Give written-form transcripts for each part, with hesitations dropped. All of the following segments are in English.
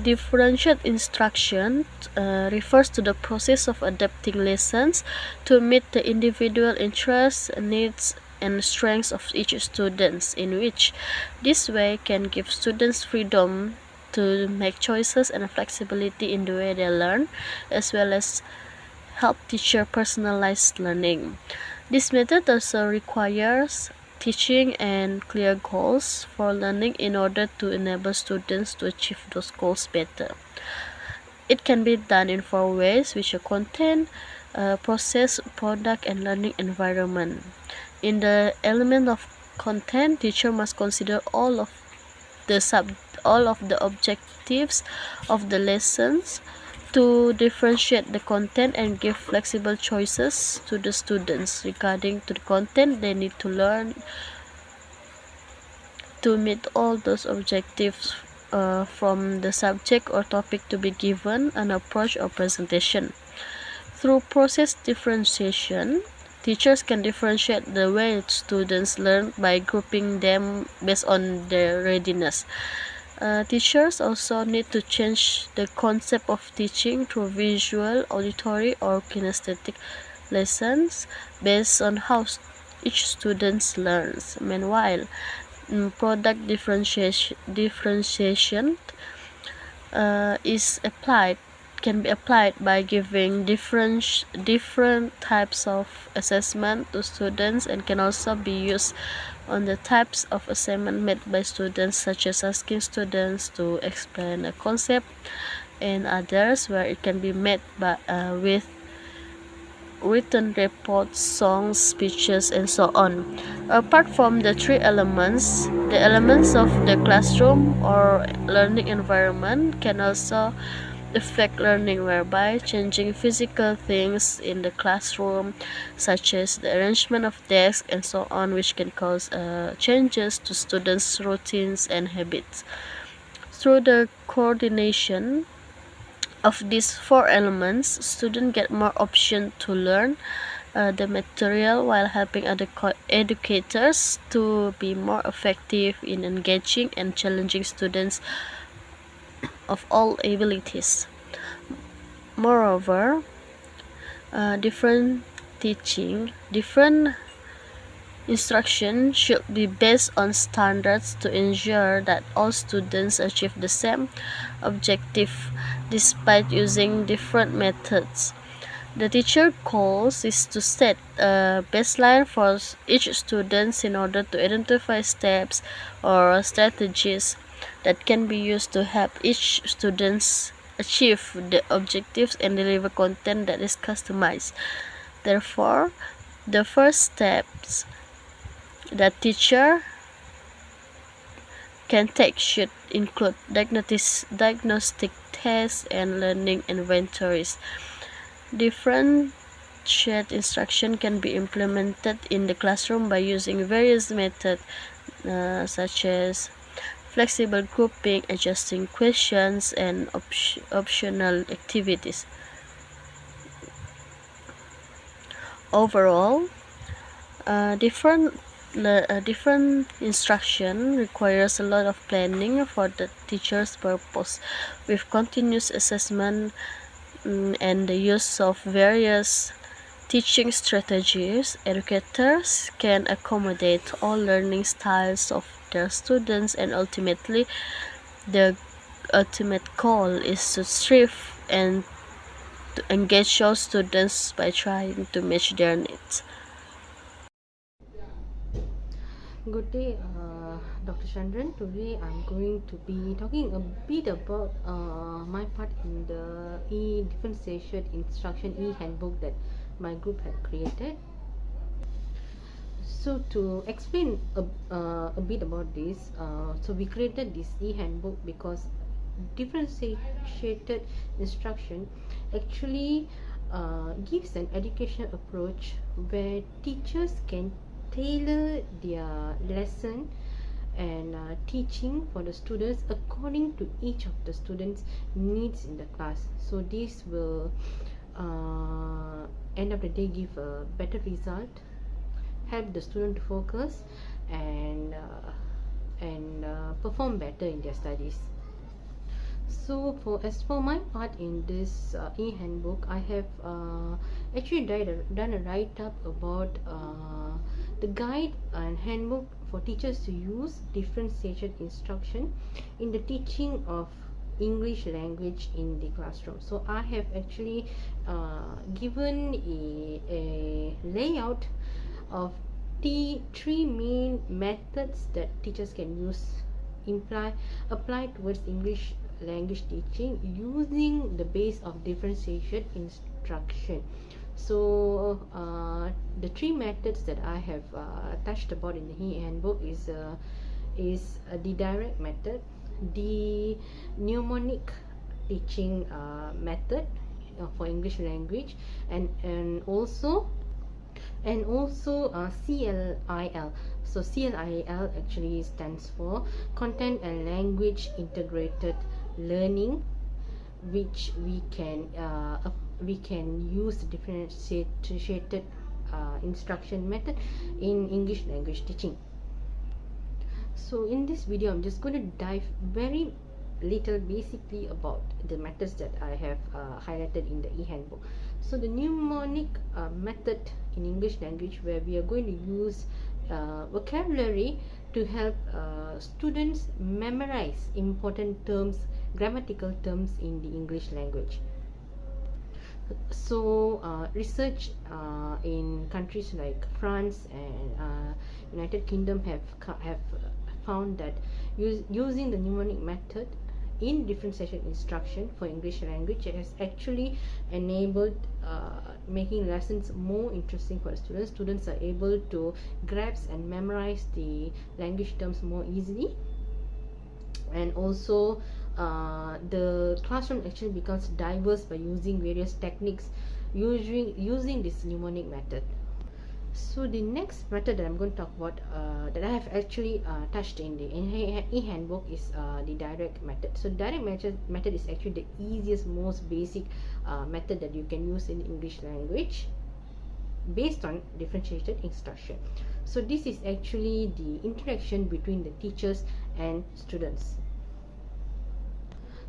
Differentiated instruction refers to the process of adapting lessons to meet the individual interests, needs, and strengths of each student, in which this way can give students freedom to make choices and flexibility in the way they learn, as well as help teacher personalized learning. This method also requires teaching and clear goals for learning in order to enable students to achieve those goals better. It can be done in four ways, which are content, process, product, and learning environment. In the element of content, teacher must consider all of the objectives of the lessons to differentiate the content and give flexible choices to the students regarding to the content they need to learn to meet all those objectives from the subject or topic to be given, an approach or presentation. Through process differentiation, teachers can differentiate the way students learn by grouping them based on their readiness. Teachers also need to change the concept of teaching through visual, auditory, or kinesthetic lessons based on how each student learns. Meanwhile, product differentiation can be applied by giving different types of assessment to students, and can also be used on the types of assignment made by students, such as asking students to explain a concept, and others where it can be made by with written reports, songs, speeches, and so on. Apart from the three elements, the elements of the classroom or learning environment can also affect learning, whereby changing physical things in the classroom, such as the arrangement of desks and so on, which can cause changes to students' routines and habits. Through the coordination of these four elements, students get more option to learn the material, while helping other educators to be more effective in engaging and challenging students of all abilities. Moreover, different instruction should be based on standards to ensure that all students achieve the same objective despite using different methods. The teacher goals is to set a baseline for each student in order to identify steps or strategies that can be used to help each student achieve the objectives and deliver content that is customized. Therefore, the first steps that teacher can take should include diagnostic tests and learning inventories. Differentiated instruction can be implemented in the classroom by using various methods such as flexible grouping, adjusting questions, and optional activities. Overall, different instruction requires a lot of planning for the teacher's purpose. With continuous assessment and the use of various teaching strategies, educators can accommodate all learning styles of their students, and ultimately the ultimate goal is to strive and to engage all students by trying to match their needs. Good day, Dr. Chandran. Today I'm going to be talking a bit about my part in the differentiation instruction handbook that my group had created. So to explain a bit about this, so we created this handbook because differentiated instruction actually gives an educational approach where teachers can tailor their lesson and teaching for the students according to each of the students' needs in the class. So this will end of the day give a better result, help the student to focus and perform better in their studies. As for my part in this e-handbook, I have actually done a write-up about the guide and handbook for teachers to use differentiated instruction in the teaching of English language in the classroom. So I have actually given a layout of the three main methods that teachers can use apply towards English language teaching using the base of differentiation instruction. So the three methods that I have touched about in the handbook is the direct method, the mnemonic teaching method for English language, and also CLIL. So CLIL actually stands for Content and Language Integrated Learning, which we can use the differentiated instruction method in English language teaching. So in this video, I'm just going to dive very little basically about the methods that I have highlighted in the e-handbook. So the mnemonic method in English language, where we are going to use vocabulary to help students memorize important terms, grammatical terms in the English language. So research in countries like France and United Kingdom have found that using the mnemonic method in differentiation instruction for English language has actually enabled making lessons more interesting for the students. Students are able to grasp and memorize the language terms more easily, and also the classroom actually becomes diverse by using various techniques using this mnemonic method. So the next method that I'm going to talk about that I have actually touched in the e-handbook is the direct method. So direct method is actually the easiest, most basic method that you can use in English language based on differentiated instruction. So this is actually the interaction between the teachers and students.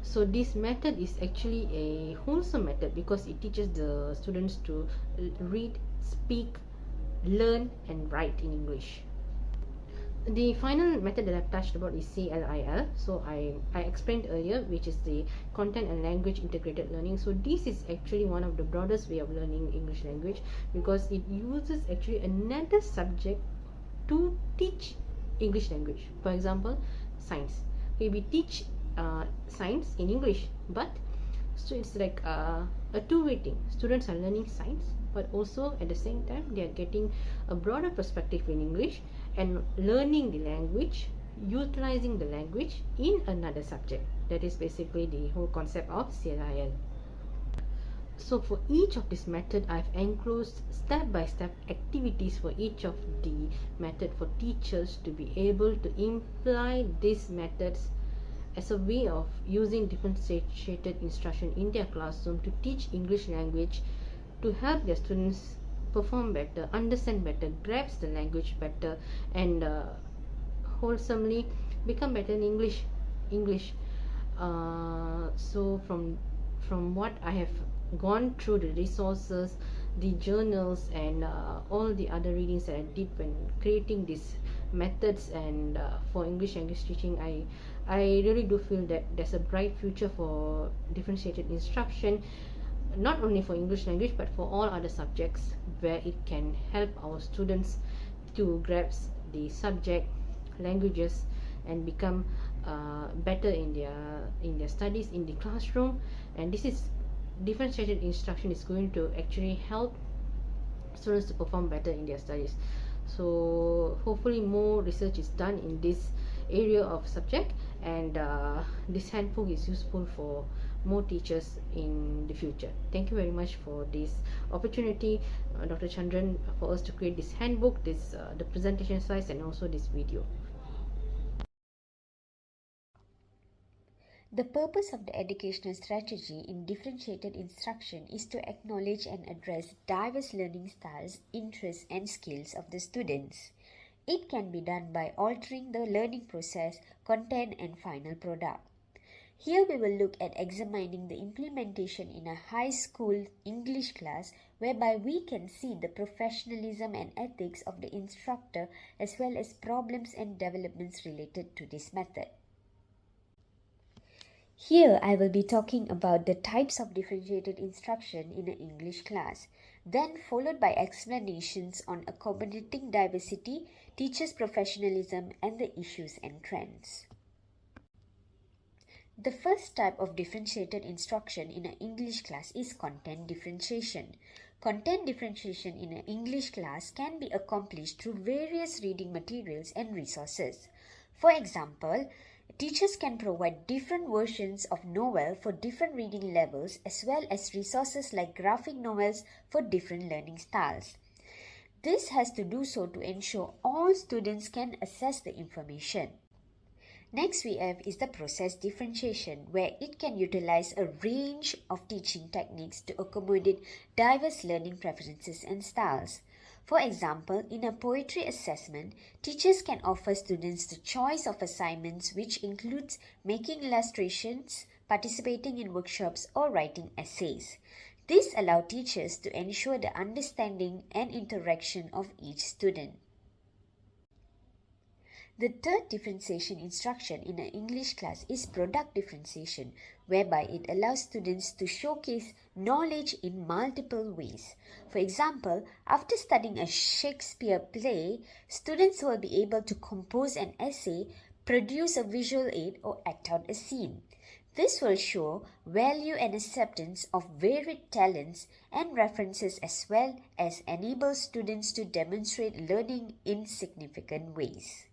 So this method is actually a wholesome method because it teaches the students to read, speak, learn and write in English. The final method that I've touched about is CLIL. So I explained earlier, which is the content and language integrated learning. So this is actually one of the broadest way of learning English language because it uses actually another subject to teach English language. For example, science. Okay, we teach science in English, but so it's like a two-way thing. Students are learning science, but also at the same time they are getting a broader perspective in English and learning the language, utilizing the language in another subject. That is basically the whole concept of CLIL. So for each of this method, I've enclosed step-by-step activities for each of the method for teachers to be able to imply these methods as a way of using differentiated instruction in their classroom to teach English language, to help their students perform better, understand better, grasp the language better, and wholesomely become better in English. So from what I have gone through, the resources, the journals, and all the other readings that I did when creating these methods and for English language teaching, I really do feel that there's a bright future for differentiated instruction, not only for English language but for all other subjects, where it can help our students to grasp the subject languages and become better in their studies in the classroom. And this is differentiated instruction is going to actually help students to perform better in their studies. So hopefully more research is done in this area of subject, and this handbook is useful for more teachers in the future. Thank you very much for this opportunity, Dr. Chandran, for us to create this handbook, this the presentation slides, and also this video. The purpose of the educational strategy in differentiated instruction is to acknowledge and address diverse learning styles, interests, and skills of the students. It can be done by altering the learning process, content, and final product. Here we will look at examining the implementation in a high school English class whereby we can see the professionalism and ethics of the instructor as well as problems and developments related to this method. Here I will be talking about the types of differentiated instruction in an English class, then followed by explanations on accommodating diversity, teachers' professionalism, and the issues and trends. The first type of differentiated instruction in an English class is content differentiation. Content differentiation in an English class can be accomplished through various reading materials and resources. For example, teachers can provide different versions of novel for different reading levels as well as resources like graphic novels for different learning styles. This has to do so to ensure all students can access the information. Next we have is the process differentiation, where it can utilize a range of teaching techniques to accommodate diverse learning preferences and styles. For example, in a poetry assessment, teachers can offer students the choice of assignments which includes making illustrations, participating in workshops, or writing essays. This allows teachers to ensure the understanding and interaction of each student. The third differentiation instruction in an English class is product differentiation, whereby it allows students to showcase knowledge in multiple ways. For example, after studying a Shakespeare play, students will be able to compose an essay, produce a visual aid, or act out a scene. This will show value and acceptance of varied talents and references as well as enable students to demonstrate learning in significant ways.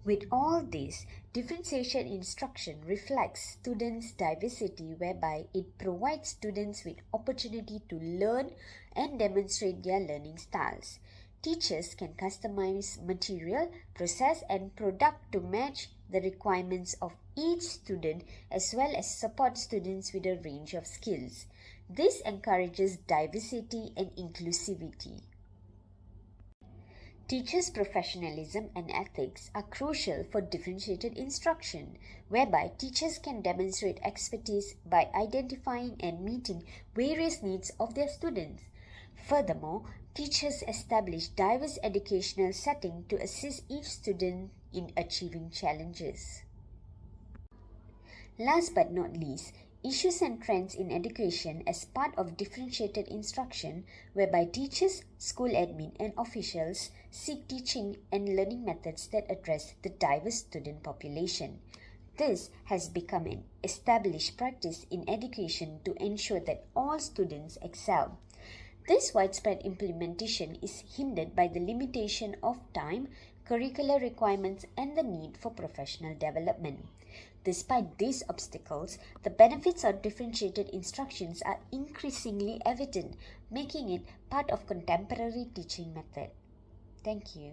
With all this, differentiation instruction reflects students' diversity whereby it provides students with opportunity to learn and demonstrate their learning styles. Teachers can customize material, process and product to match the requirements of each student as well as support students with a range of skills. This encourages diversity and inclusivity. Teachers' professionalism and ethics are crucial for differentiated instruction, whereby teachers can demonstrate expertise by identifying and meeting various needs of their students. Furthermore, teachers establish diverse educational settings to assist each student in achieving challenges. Last but not least, issues and trends in education as part of differentiated instruction, whereby teachers, school admin, and officials seek teaching and learning methods that address the diverse student population. This has become an established practice in education to ensure that all students excel. This widespread implementation is hindered by the limitation of time, curricular requirements, and the need for professional development. Despite these obstacles, the benefits of differentiated instructions are increasingly evident, making it part of contemporary teaching method. Thank you.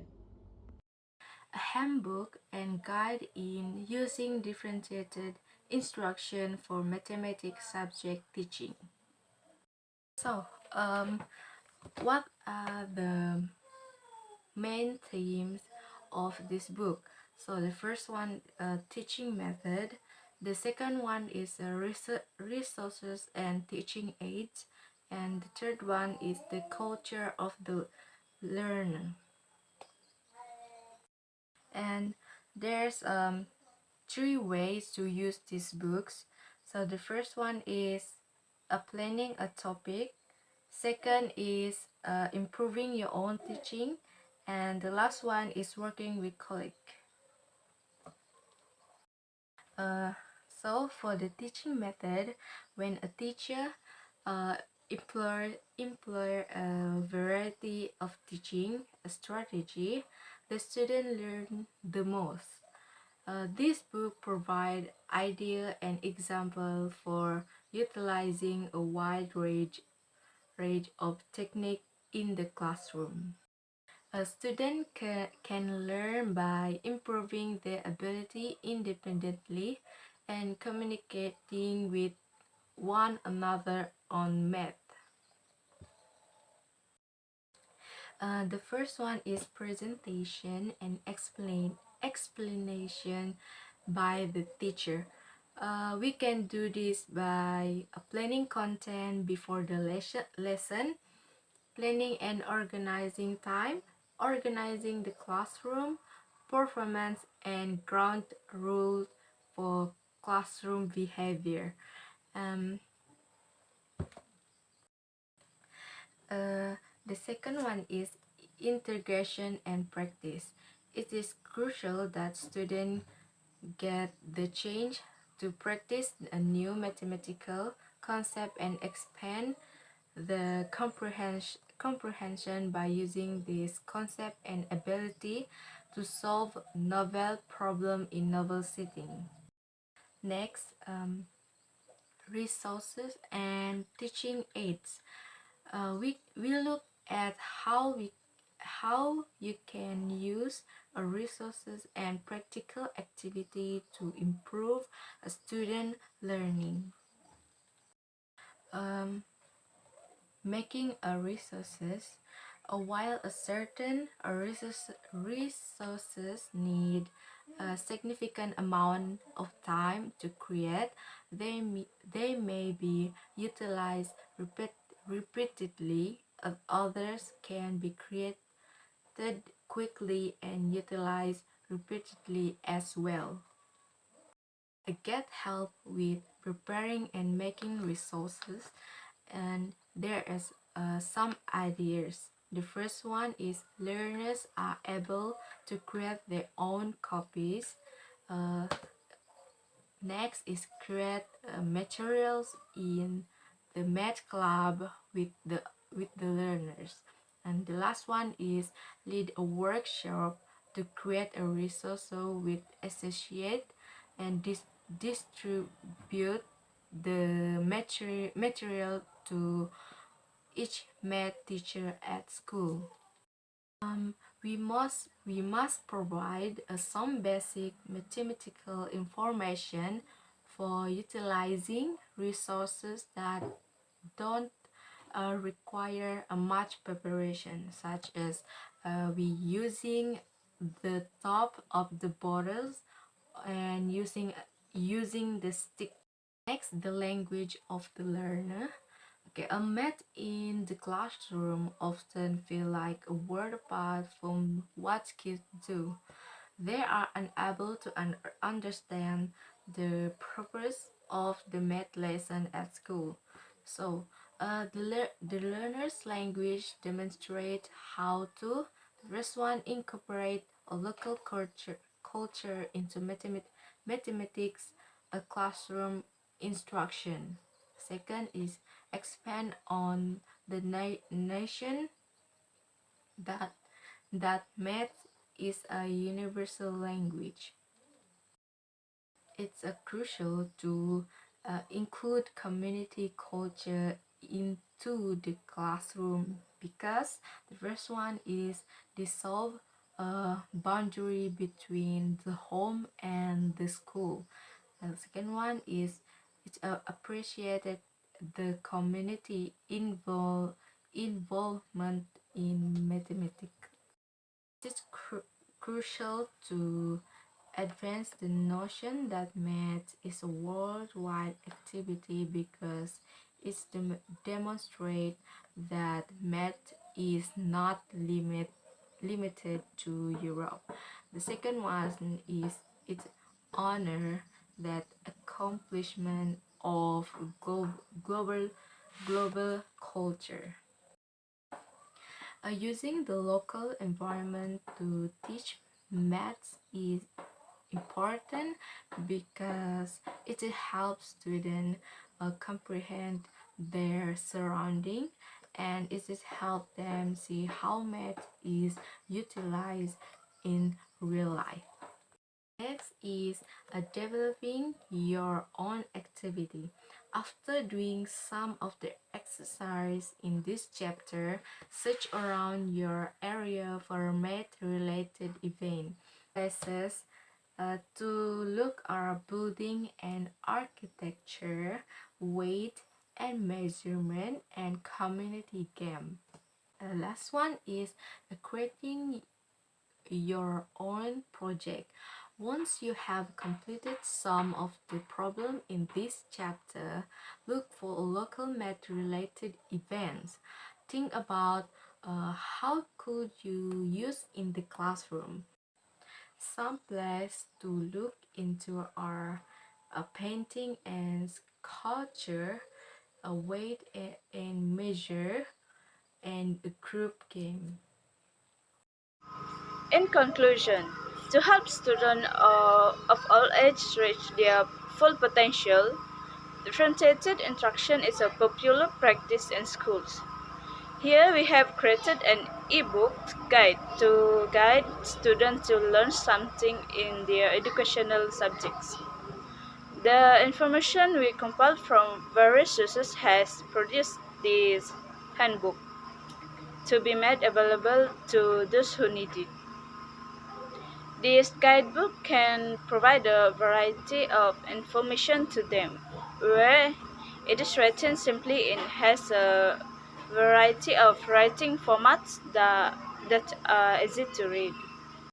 A handbook and guide in using differentiated instruction for mathematics subject teaching. So, what are the main themes of this book? So the first one, teaching method. The second one is resources and teaching aids. And the third one is the culture of the learner. And there's three ways to use these books. So the first one is planning a topic. Second is improving your own teaching. And the last one is working with colleagues. So for the teaching method, when a teacher employ a variety of teaching strategy, the student learn the most. This book provides idea and example for utilizing a wide range of technique in the classroom. A student can learn by improving their ability independently and communicating with one another on math. The first one is presentation and explanation by the teacher. We can do this by planning content before the lesson, planning and organizing time, organizing the classroom, performance and ground rules for classroom behavior. Um, the second one is integration and practice. It is crucial that students get the chance to practice a new mathematical concept and expand the comprehension by using this concept and ability to solve novel problem in novel setting. Next, resources and teaching aids. We look at how you can use resources and practical activity to improve a student learning. Making a resources, while a certain resources need a significant amount of time to create, they may be utilized repeatedly. Others can be created quickly and utilized repeatedly as well. Get help with preparing and making resources, and there is some ideas. The first one is learners are able to create their own copies. Next is create materials in the math club with the learners. And the last one is lead a workshop to create a resource with associate and distribute the material to each math teacher at school. We must provide some basic mathematical information for utilizing resources that don't require much preparation, such as we using the top of the bottles and using the stick. Next, the language of the learner. Okay, a math in the classroom often feel like a word apart from what kids do. They are unable to understand the purpose of the math lesson at school. So, the learner's language demonstrates how to. The first one, incorporate a local culture into mathematics, a classroom instruction. Second is expand on the nation that math is a universal language. It's crucial to include community culture into the classroom, because the first one is dissolve a boundary between the home and the school. And the second one is it's appreciated the community involvement in mathematics. It's crucial to advance the notion that math is a worldwide activity, because it demonstrates that math is not limited to Europe. The second one is its honor that accomplishment of global culture. Using the local environment to teach maths is important, because it helps students comprehend their surrounding, and it has helped them see how math is utilized in real life. Next is developing your own activity. After doing some of the exercise in this chapter, search around your area for math-related event. Places to look are building and architecture, weight and measurement, and community game. The last one is creating your own project. Once you have completed some of the problem in this chapter, look for local math-related events. Think about how could you use in the classroom. Some place to look into are painting and sculpture, a weight and measure, and a group game. In conclusion, to help students of all ages reach their full potential, differentiated instruction is a popular practice in schools. Here we have created an e-book guide to guide students to learn something in their educational subjects. The information we compiled from various sources has produced this handbook to be made available to those who need it. This guidebook can provide a variety of information to them, where it is written simply and has a variety of writing formats that are easy to read.